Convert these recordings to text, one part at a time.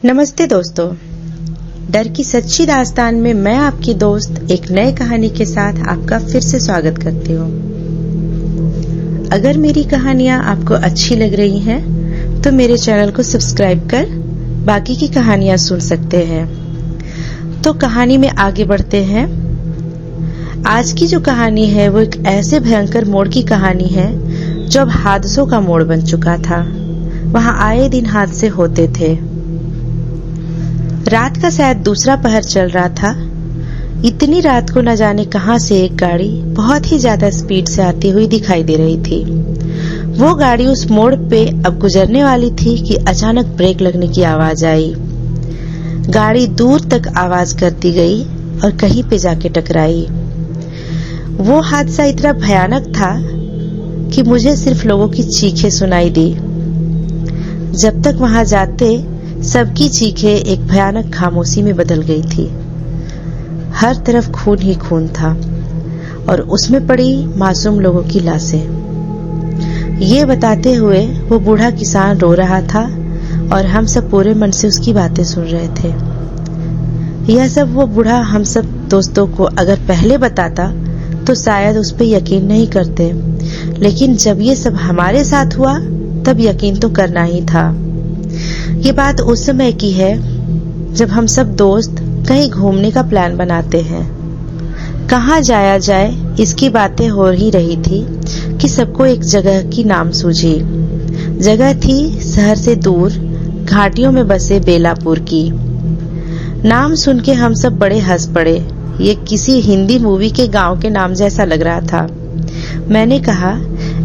नमस्ते दोस्तों, डर की सच्ची दास्तान में मैं आपकी दोस्त एक नए कहानी के साथ आपका फिर से स्वागत करती हूँ। अगर मेरी कहानियाँ आपको अच्छी लग रही हैं, तो मेरे चैनल को सब्सक्राइब कर बाकी की कहानियाँ सुन सकते हैं। तो कहानी में आगे बढ़ते हैं। आज की जो कहानी है वो एक ऐसे भयंकर मोड़ की कहानी है जो अब हादसों का मोड़ बन चुका था। वहाँ आए दिन हादसे होते थे। रात का शायद दूसरा पहर चल रहा था। इतनी रात को न जाने कहां से एक गाड़ी बहुत ही ज्यादा स्पीड से आती हुई दिखाई दे रही थी। वो गाड़ी उस मोड़ पे अब गुजरने वाली थी कि अचानक ब्रेक लगने की आवाज आई। गाड़ी दूर तक आवाज करती गई और कहीं पे जाके टकराई। वो हादसा इतना भयानक था कि मुझे सिर्फ लोगों की चीखें सुनाई दी। जब तक वहां जाते सबकी चीखें एक भयानक खामोशी में बदल गई थी। हर तरफ खून ही खून था और उसमें पड़ी मासूम लोगों की लाशें। ये बताते हुए वो बूढ़ा किसान रो रहा था और हम सब पूरे मन से उसकी बातें सुन रहे थे। यह सब वो बूढ़ा हम सब दोस्तों को अगर पहले बताता तो शायद उस पर यकीन नहीं करते, लेकिन जब ये सब हमारे साथ हुआ तब यकीन तो करना ही था। ये बात उस समय की है जब हम सब दोस्त कहीं घूमने का प्लान बनाते हैं। कहाँ जाया जाए इसकी बातें हो ही रही थी कि सबको एक जगह की नाम सूझी। जगह थी शहर से दूर घाटियों में बसे बेलापुर की। नाम सुन के हम सब बड़े हंस पड़े। ये किसी हिंदी मूवी के गांव के नाम जैसा लग रहा था। मैंने कहा,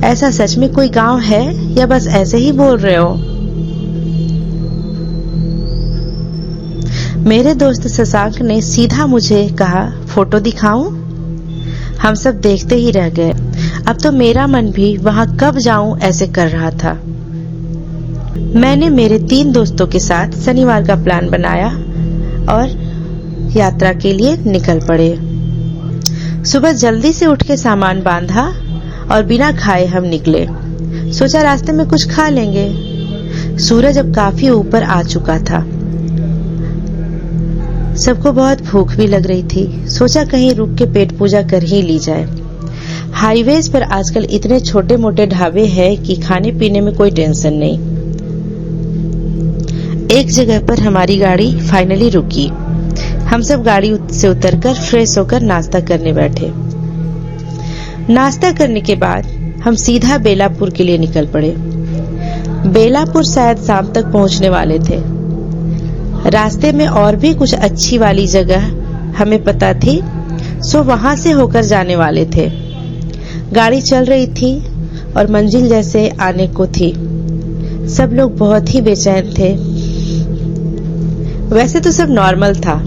ऐसा सच में कोई गांव है या बस ऐसे ही बोल रहे हो? मेरे दोस्त शशांक ने सीधा मुझे कहा, फोटो दिखाऊं? हम सब देखते ही रह गए। अब तो मेरा मन भी वहां कब जाऊं ऐसे कर रहा था। मैंने मेरे 3 दोस्तों के साथ शनिवार का प्लान बनाया और यात्रा के लिए निकल पड़े। सुबह जल्दी से उठ के सामान बांधा और बिना खाए हम निकले। सोचा रास्ते में कुछ खा लेंगे। सूरज अब काफी ऊपर आ चुका था। सबको बहुत भूख भी लग रही थी। सोचा कहीं रुक के पेट पूजा कर ही ली जाए। हाईवेज पर आजकल इतने छोटे मोटे ढाबे हैं कि खाने पीने में कोई टेंशन नहीं। एक जगह पर हमारी गाड़ी फाइनली रुकी। हम सब गाड़ी से उतरकर फ्रेश होकर नाश्ता करने बैठे। नाश्ता करने के बाद हम सीधा बेलापुर के लिए निकल पड़े। बेलापुर शायद शाम तक पहुंचने वाले थे। रास्ते में और भी कुछ अच्छी वाली जगह हमें पता थी, सो वहां से होकर जाने वाले थे। गाड़ी चल रही थी और मंजिल जैसे आने को थी। सब लोग बहुत ही बेचैन थे। वैसे तो सब नॉर्मल था,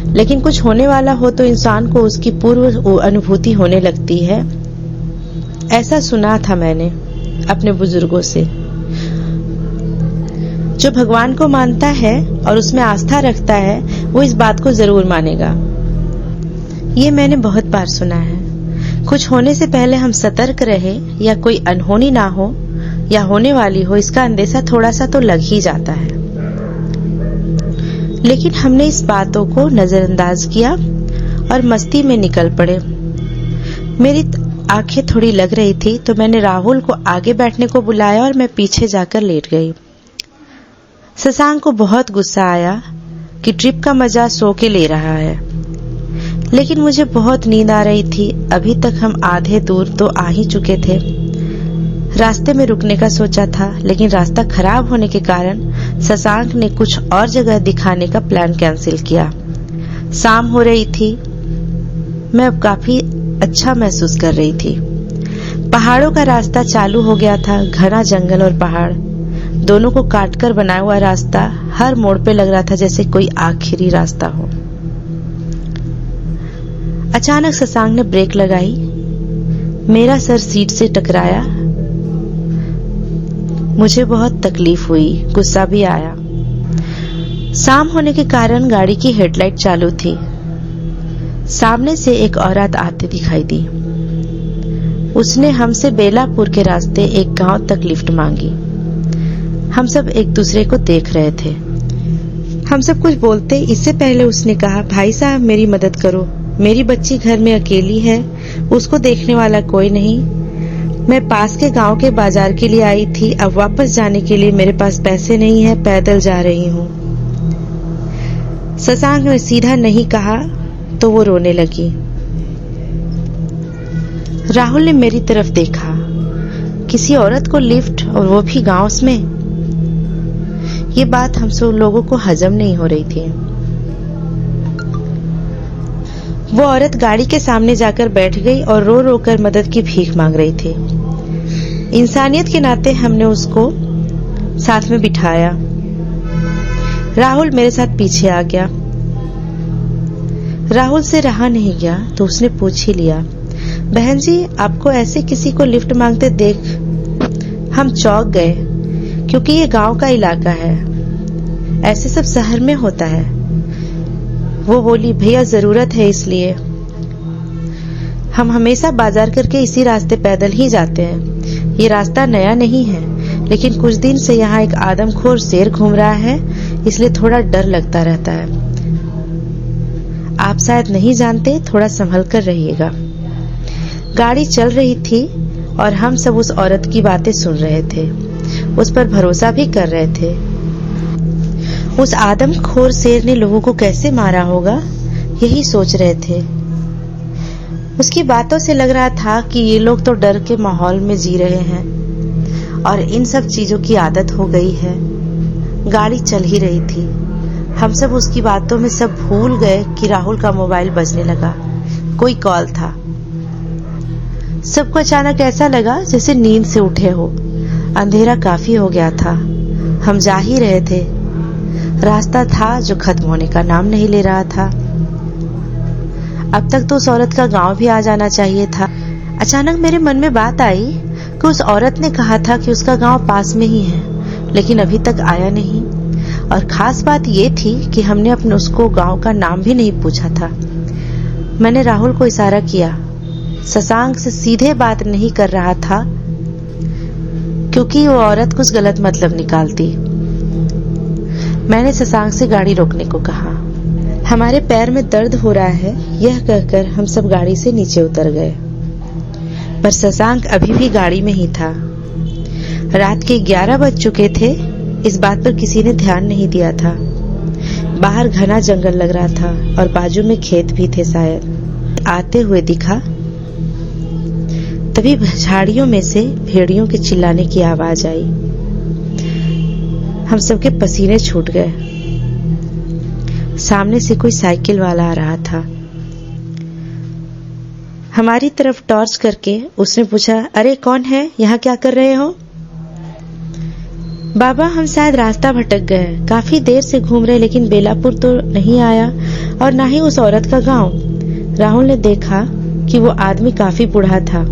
लेकिन कुछ होने वाला हो तो इंसान को उसकी पूर्व अनुभूति होने लगती है। ऐसा सुना था मैंने अपने बुजुर्गों से। जो भगवान को मानता है और उसमें आस्था रखता है वो इस बात को जरूर मानेगा। ये मैंने बहुत बार सुना है। कुछ होने से पहले हम सतर्क रहे या कोई अनहोनी ना हो या होने वाली हो, इसका अंदेशा थोड़ा सा तो लग ही जाता है। लेकिन हमने इस बातों को नजरअंदाज किया और मस्ती में निकल पड़े। मेरी आंखें थोड़ी लग रही थी तो मैंने राहुल को आगे बैठने को बुलाया और मैं पीछे जाकर लेट गई। शशांक को बहुत गुस्सा आया कि ट्रिप का मजा सो के ले रहा है, लेकिन मुझे बहुत नींद आ रही थी। अभी तक हम आधे दूर तो आ ही चुके थे। रास्ते में रुकने का सोचा था, लेकिन रास्ता खराब होने के कारण शशांक ने कुछ और जगह दिखाने का प्लान कैंसिल किया। शाम हो रही थी। मैं अब काफी अच्छा महसूस कर रही थी। पहाड़ों का रास्ता चालू हो गया था। घना जंगल और पहाड़ दोनों को काटकर बनाया हुआ रास्ता हर मोड़ पे लग रहा था जैसे कोई आखिरी रास्ता हो। अचानक शशांक ने ब्रेक लगाई। मेरा सर सीट से टकराया। मुझे बहुत तकलीफ हुई, गुस्सा भी आया। शाम होने के कारण गाड़ी की हेडलाइट चालू थी। सामने से एक औरत आते दिखाई दी। उसने हमसे बेलापुर के रास्ते एक गांव तक लिफ्ट मांगी। हम सब एक दूसरे को देख रहे थे। हम सब कुछ बोलते इससे पहले उसने कहा, भाई साहब मेरी मदद करो, मेरी बच्ची घर में अकेली है, उसको देखने वाला कोई नहीं। मैं पास के गांव के बाजार के लिए आई थी, अब वापस जाने के लिए मेरे पास पैसे नहीं है, पैदल जा रही हूँ। शशांक ने सीधा नहीं कहा तो वो रोने लगी। राहुल ने मेरी तरफ देखा, किसी औरत को लिफ्ट और वो भी गांव में। ये बात हम सब लोगों को हजम नहीं हो रही थी। वो औरत गाड़ी के सामने जाकर बैठ गई और रो रो कर मदद की भीख मांग रही थी। इंसानियत के नाते हमने उसको साथ में बिठाया। राहुल मेरे साथ पीछे आ गया। राहुल से रहा नहीं गया तो उसने पूछ ही लिया, बहन जी आपको ऐसे किसी को लिफ्ट मांगते देख हम चौंक गए, क्योंकि ये गांव का इलाका है, ऐसे सब शहर में होता है। वो बोली, भैया जरूरत है इसलिए। हम हमेशा बाजार करके इसी रास्ते पैदल ही जाते हैं। ये रास्ता नया नहीं है, लेकिन कुछ दिन से यहाँ एक आदमखोर शेर घूम रहा है, इसलिए थोड़ा डर लगता रहता है। आप शायद नहीं जानते, थोड़ा संभल कर रहिएगा। गाड़ी चल रही थी और हम सब उस औरत की बातें सुन रहे थे, उस पर भरोसा भी कर रहे थे। उस आदमखोर शेर ने लोगों को कैसे मारा होगा, यही सोच रहे थे। उसकी बातों से लग रहा था कि ये लोग तो डर के माहौल में जी रहे हैं और इन सब चीजों की आदत हो गई है। गाड़ी चल ही रही थी, हम सब उसकी बातों में सब भूल गए कि राहुल का मोबाइल बजने लगा। कोई कॉल था। सबको अचानक ऐसा लगा जैसे नींद से उठे हो। अंधेरा काफी हो गया था, हम जा ही रहे थे। रास्ता था जो खत्म होने का नाम नहीं ले रहा था। अब तक तो उस औरत का गांव भी आ जाना चाहिए था। अचानक मेरे मन में बात आई कि उस औरत ने कहा था कि उसका गांव पास में ही है, लेकिन अभी तक आया नहीं। और खास बात ये थी कि हमने अपने उसको गांव का नाम भी नहीं पूछा था। मैंने राहुल को इशारा किया। शशांक से सीधे बात नहीं कर रहा था, क्योंकि वो औरत कुछ गलत मतलब निकालती। मैंने शशांक से गाड़ी रोकने को कहा। हमारे पैर में दर्द हो रहा है, यह कहकर हम सब गाड़ी से नीचे उतर गए, पर शशांक अभी भी गाड़ी में ही था। रात के 11 बज चुके थे, इस बात पर किसी ने ध्यान नहीं दिया था। बाहर घना जंगल लग रहा था और बाजू में खेत भी थे। शायद आते हुए दिखा, तभी झाड़ियों में से भेड़ियों के चिल्लाने की आवाज आई। हम सबके पसीने छूट गए। सामने से कोई साइकिल वाला आ रहा था। हमारी तरफ टॉर्च करके उसने पूछा, अरे कौन है, यहाँ क्या कर रहे हो? बाबा हम शायद रास्ता भटक गए, काफी देर से घूम रहे, लेकिन बेलापुर तो नहीं आया और ना ही उस औरत का गांव। राहुल ने देखा कि वो आदमी काफी बूढ़ा था,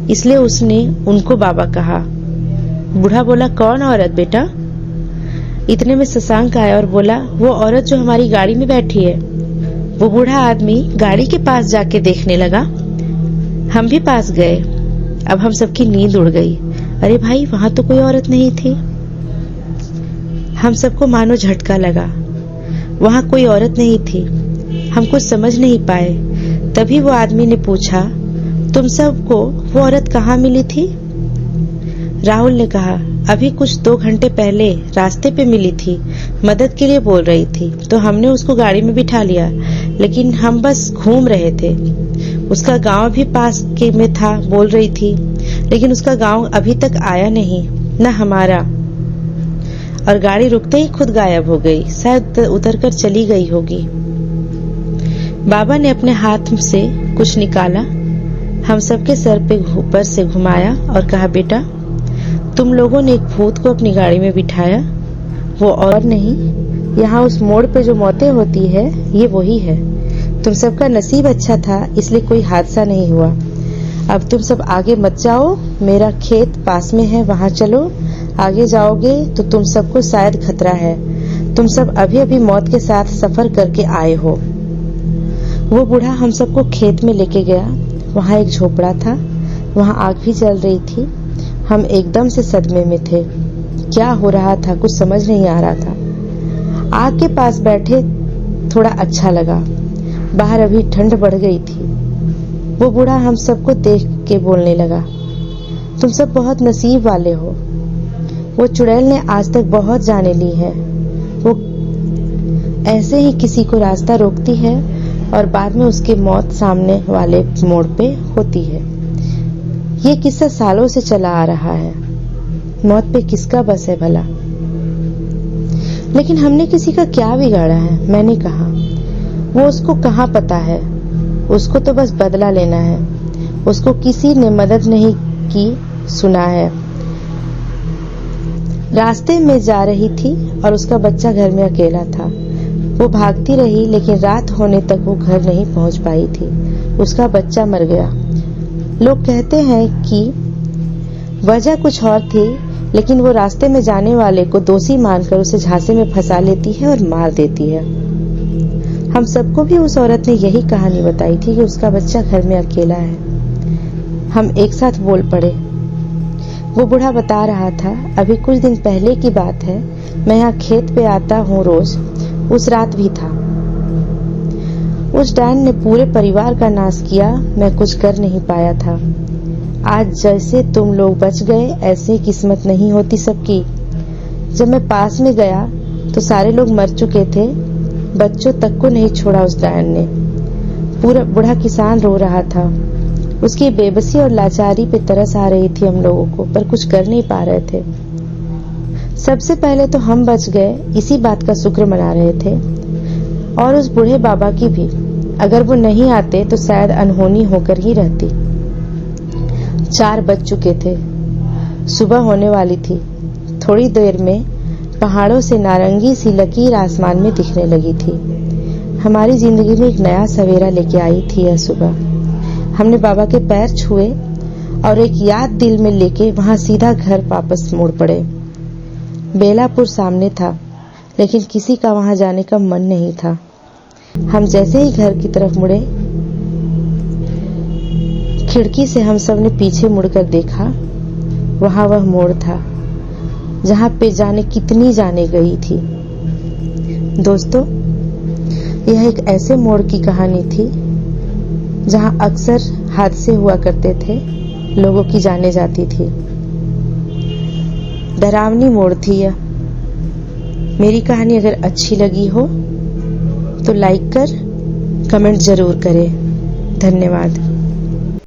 इसलिए उसने उनको बाबा कहा। बूढ़ा बोला, कौन औरत बेटा? इतने में शशांक आया और बोला, वो औरत जो हमारी गाड़ी में बैठी है। वो बूढ़ा आदमी गाड़ी के पास जाके देखने लगा। हम भी पास गए। अब हम सबकी नींद उड़ गई। अरे भाई, वहां तो कोई औरत नहीं थी। हम सबको मानो झटका लगा। वहां कोई औरत नहीं थी। हम कुछ समझ नहीं पाए। तभी वो आदमी ने पूछा, तुम सबको वो औरत कहाँ मिली थी? राहुल ने कहा, अभी कुछ 2 घंटे पहले रास्ते पे मिली थी, मदद के लिए बोल रही थी, तो हमने उसको गाड़ी में बिठा लिया, लेकिन हम बस घूम रहे थे। उसका गांव भी पास के में था, बोल रही थी, लेकिन उसका गांव अभी तक आया नहीं, न हमारा। और गाड़ी रुकते ही खुद गायब हो गई, शायद उतर कर चली गई होगी। बाबा ने अपने हाथ से कुछ निकाला, हम सबके सर पे ऊपर से घुमाया और कहा, बेटा तुम लोगों ने एक भूत को अपनी गाड़ी में बिठाया, वो और नहीं, यहाँ उस मोड़ पे जो मौतें होती है ये वही है। तुम सबका नसीब अच्छा था, इसलिए कोई हादसा नहीं हुआ। अब तुम सब आगे मत जाओ, मेरा खेत पास में है, वहां चलो। आगे जाओगे तो तुम सबको शायद खतरा है। तुम सब अभी अभी मौत के साथ सफर करके आए हो। वो बूढ़ा हम सबको खेत में लेके गया। वहां एक झोपड़ा था, वहां आग भी जल रही थी। हम एकदम से सदमे में थे। क्या हो रहा था कुछ समझ नहीं आ रहा था। आग के पास बैठे थोड़ा अच्छा लगा। बाहर अभी ठंड बढ़ गई थी। वो बूढ़ा हम सबको देख के बोलने लगा, तुम सब बहुत नसीब वाले हो। वो चुड़ैल ने आज तक बहुत जाने ली है। वो ऐसे ही किसी को रास्ता रोकती है और बाद में उसकी मौत सामने वाले मोड़ पे होती है। ये किस्सा सालों से चला आ रहा है। मौत पे किसका बस है भला? लेकिन हमने किसी का क्या बिगाड़ा है? मैंने कहा। वो उसको कहाँ पता है, उसको तो बस बदला लेना है। उसको किसी ने मदद नहीं की सुना है। रास्ते में जा रही थी और उसका बच्चा घर में अकेला था। वो भागती रही लेकिन रात होने तक वो घर नहीं पहुंच पाई थी। उसका बच्चा मर गया। लोग कहते हैं कि वजह कुछ और थी, लेकिन वो रास्ते में जाने वाले को दोषी मानकर उसे झांसे में फंसा लेती है और मार देती है। हम सबको भी उस औरत ने यही कहानी बताई थी कि उसका बच्चा घर में अकेला है। हम एक साथ बोल पड़े। वो बूढ़ा बता रहा था, अभी कुछ दिन पहले की बात है, मैं यहाँ खेत पे आता हूँ रोज। उस रात भी था। उस डायन ने पूरे परिवार का नाश किया। मैं कुछ कर नहीं पाया था। आज जैसे तुम लोग बच गए, ऐसे किस्मत नहीं होती सबकी। जब मैं पास में गया तो सारे लोग मर चुके थे। बच्चों तक को नहीं छोड़ा उस डायन ने। पूरा बूढ़ा किसान रो रहा था। उसकी बेबसी और लाचारी पे तरस आ रही थी हम लोगों को, पर कुछ कर नहीं पा रहे थे। सबसे पहले तो हम बच गए, इसी बात का शुक्र मना रहे थे। और उस बूढ़े बाबा की भी। अगर वो नहीं आते तो शायद अनहोनी होकर ही रहती। 4 बज चुके थे। सुबह होने वाली थी। थोड़ी देर में पहाड़ों से नारंगी सी लकीर आसमान में दिखने लगी थी। हमारी जिंदगी में एक नया सवेरा लेके आई थी यह सुबह। हमने बाबा के पैर छुए और एक याद दिल में लेके वहां सीधा घर वापस मुड़ पड़े। बेलापुर सामने था, लेकिन किसी का वहां जाने का मन नहीं था। हम जैसे ही घर की तरफ मुड़े, खिड़की से हम सब ने पीछे मुड़कर देखा। वहां वह मोड़ था जहां पे जाने कितनी जाने गई थी। दोस्तों, यह एक ऐसे मोड़ की कहानी थी जहां अक्सर हादसे हुआ करते थे, लोगों की जाने जाती थी। डरावनी मोड़ थी यह। मेरी कहानी अगर अच्छी लगी हो तो लाइक कर कमेंट जरूर करें। धन्यवाद।